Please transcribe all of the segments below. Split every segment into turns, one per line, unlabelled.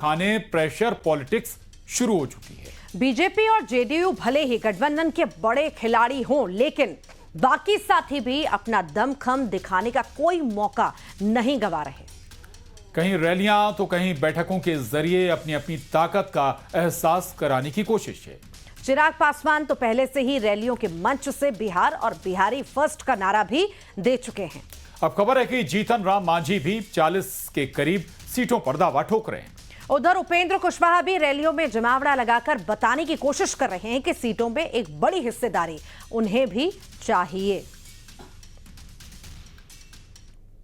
खाने pressure politics शुरू हो चुकी है।
बीजेपी और जेडीयू भले ही गठबंधन के बड़े खिलाड़ी हों, लेकिन बाकी साथी भी अपना दमखम दिखाने का कोई मौका नहीं गंवा रहे।
कहीं रैलियां तो कहीं बैठकों के जरिए अपनी अपनी ताकत का एहसास कराने की कोशिश है।
चिराग पासवान तो पहले से ही रैलियों के मंच से बिहार और बिहारी फर्स्ट का नारा भी दे चुके हैं।
अब खबर है कि जीतन राम मांझी भी 40 के करीब सीटों पर दावा ठोक रहे हैं।
उधर उपेंद्र कुशवाहा भी रैलियों में जमावड़ा लगाकर बताने की कोशिश कर रहे हैं कि सीटों में एक बड़ी हिस्सेदारी उन्हें भी चाहिए।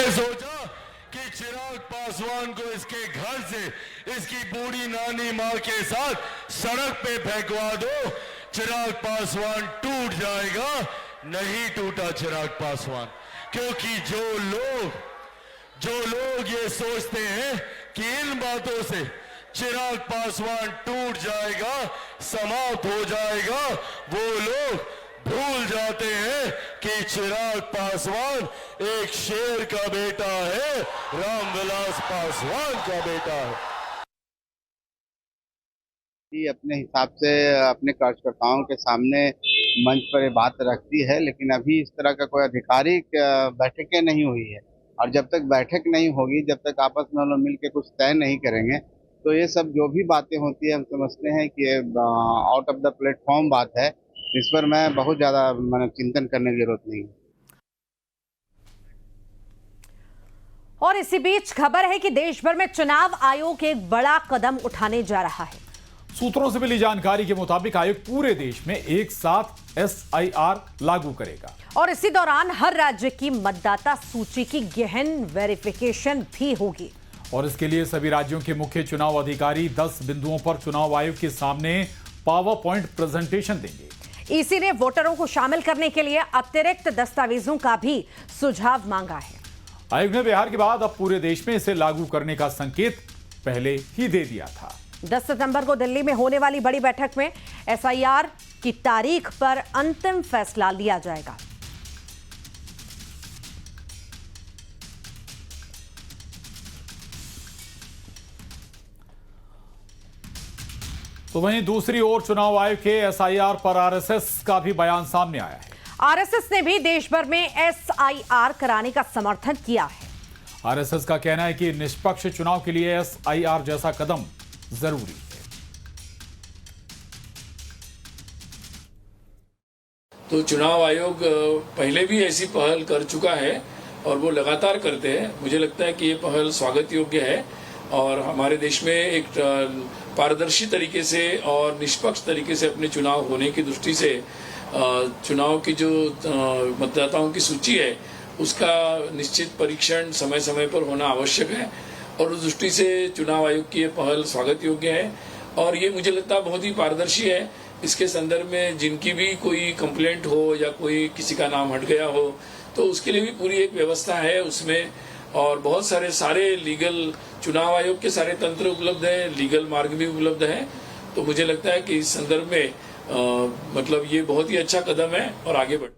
सोचा कि चिराग पासवान को इसके घर से इसकी बूढ़ी नानी मां के साथ सड़क पे फेंकवा दो, चिराग पासवान टूट जाएगा। नहीं टूटा चिराग पासवान, क्योंकि जो लोग ये सोचते हैं कि इन बातों से चिराग पासवान टूट जाएगा, समाप्त हो जाएगा, वो लोग भूल जाते हैं कि चिराग पासवान एक शेर का बेटा है, रामविलास पासवान का बेटा है।
अपने हिसाब से अपने कार्यकर्ताओं के सामने मंच पर ये बात रखती है, लेकिन अभी इस तरह का कोई आधिकारिक बैठकें नहीं हुई है। और जब तक बैठक नहीं होगी, जब तक आपस में हम लोग मिल के कुछ तय नहीं करेंगे, तो ये सब जो भी बातें होती है हम समझते हैं कि ये आउट ऑफ द प्लेटफॉर्म बात है। इस पर मैं बहुत ज़्यादा चिंतन करने की जरूरत नहीं है।
और इसी बीच खबर है कि देश भर में चुनाव आयोग एक बड़ा कदम उठाने जा रहा है।
सूत्रों से मिली जानकारी के मुताबिक आयोग पूरे देश में एक साथ SIR लागू करेगा
और इसी दौरान हर राज्य की मतदाता सूची की गहन वेरिफिकेशन भी होगी।
और इसके लिए सभी राज्यों के मुख्य चुनाव अधिकारी 10 बिंदुओं पर चुनाव आयोग के सामने पावर पॉइंट प्रेजेंटेशन देंगे।
ईसी ने वोटरों को शामिल करने के लिए अतिरिक्त दस्तावेजों का भी सुझाव मांगा है।
आयोग ने बिहार के बाद अब पूरे देश में इसे लागू करने का संकेत पहले ही दे दिया था।
10 सितंबर को दिल्ली में होने वाली बड़ी बैठक में SIR की तारीख पर अंतिम फैसला लिया जाएगा।
तो वहीं दूसरी ओर चुनाव आयोग के SIR पर RSS का भी बयान सामने आया है।
RSS ने भी देश भर में SIR कराने का समर्थन किया है।
RSS का कहना है कि निष्पक्ष चुनाव के लिए SIR जैसा कदम जरूरी है।
तो चुनाव आयोग पहले भी ऐसी पहल कर चुका है और वो लगातार करते हैं। मुझे लगता है कि ये पहल स्वागत योग्य है और हमारे देश में एक पारदर्शी तरीके से और निष्पक्ष तरीके से अपने चुनाव होने की दृष्टि से चुनाव की जो मतदाताओं की सूची है उसका निश्चित परीक्षण समय समय पर होना आवश्यक है और उस दृष्टि से चुनाव आयोग की ये पहल स्वागत योग्य है और ये मुझे लगता है बहुत ही पारदर्शी है। इसके संदर्भ में जिनकी भी कोई कंप्लेंट हो या कोई किसी का नाम हट गया हो तो उसके लिए भी पूरी एक व्यवस्था है उसमें और बहुत सारे लीगल चुनाव आयोग के सारे तंत्र उपलब्ध है, लीगल मार्ग भी उपलब्ध है। तो मुझे लगता है कि इस संदर्भ में मतलब ये बहुत ही अच्छा कदम है और आगे बढ़।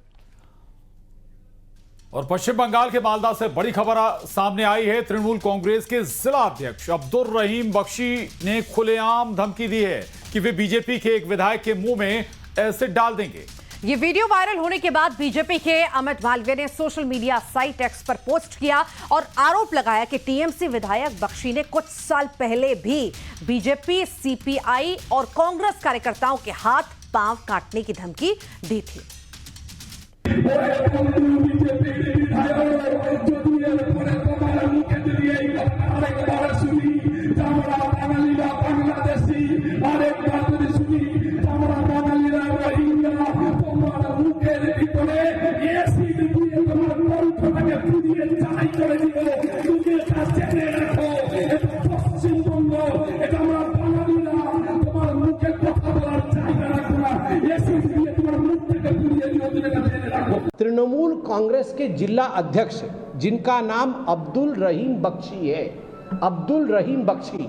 और पश्चिम बंगाल के मालदा से बड़ी खबर सामने आई है। तृणमूल कांग्रेस के जिला अध्यक्ष अब्दुल रहीम बख्शी ने खुलेआम धमकी दी है कि वे बीजेपी के एक विधायक के मुंह में एसिड डाल देंगे।
ये वीडियो वायरल होने के बाद बीजेपी के अमित मालवीय ने सोशल मीडिया साइट X पर पोस्ट किया और आरोप लगाया कि टीएमसी विधायक बख्शी ने कुछ साल पहले भी बीजेपी, CPI और कांग्रेस कार्यकर्ताओं के हाथ पांव काटने की धमकी दी थी।
तृणमूल कांग्रेस के जिला अध्यक्ष जिनका नाम अब्दुल रहीम बख्शी है, अब्दुल रहीम बख्शी